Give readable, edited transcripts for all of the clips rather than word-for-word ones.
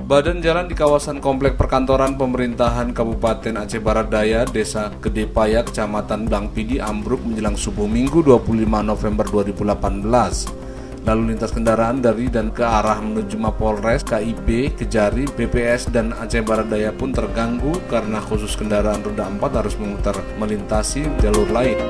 Badan jalan di kawasan Komplek Perkantoran Pemerintahan Kabupaten Aceh Barat Daya, Desa Gede Paya, Kecamatan Bangpidi ambruk menjelang subuh Minggu 25 November 2018. Lalu lintas kendaraan dari dan ke arah menuju Mapolres, KIB, Kejari, BPS, dan Aceh Barat Daya pun terganggu karena khusus kendaraan roda 4 harus memutar melintasi jalur lain.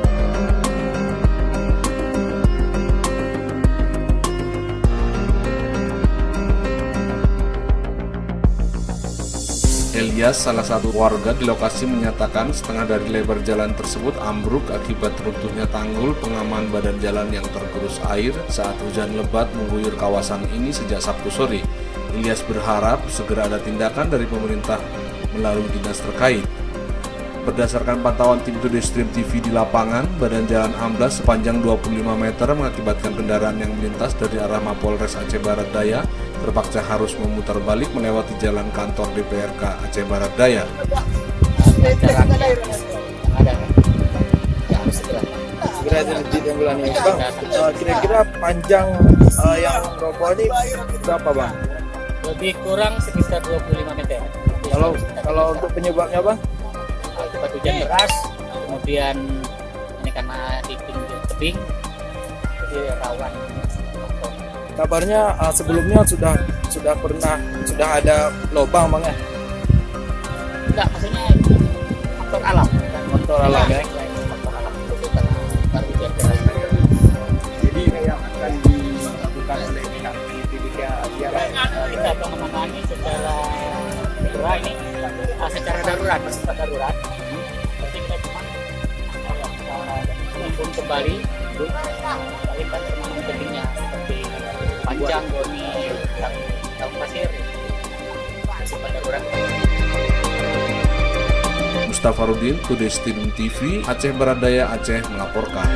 Elias, salah satu warga di lokasi, menyatakan setengah dari lebar jalan tersebut ambruk akibat runtuhnya tanggul pengaman badan jalan yang tergerus air saat hujan lebat mengguyur kawasan ini sejak Sabtu sore. Elias berharap segera ada tindakan dari pemerintah melalui dinas terkait. Berdasarkan pantauan tim Today Stream TV di lapangan, badan jalan amblas sepanjang 25 meter mengakibatkan kendaraan yang melintas dari arah Mapolres Aceh Barat Daya terpaksa harus memutar balik melewati jalan kantor DPRK Aceh Barat Daya. Segera ditanggulangi, Bang. Kira-kira panjang yang roboh ini berapa, Bang? Lebih kurang sekitar 25 meter. Kalau untuk penyebabnya, Bang? Akibat hujan deras, kemudian ini karena di pinggir tebing, jadi rawan. Kabarnya sebelumnya sudah ada lubang, Bang, ya? Enggak, maksudnya faktor alam. Faktor alam, ya? Faktor alam itu karena hujan deras. Jadi yang akan dilakukan oleh pihak Kita akan menangani secara segera ini, secara darurat, bersifat darurat. Berarti kita cuma mengumpul kembali, paling kan penanganan pentingnya seperti panjang, goni, daun pasir, bersifat darurat. Mustafa Rudin, Today Stream TV, Aceh Barat Daya, Aceh melaporkan.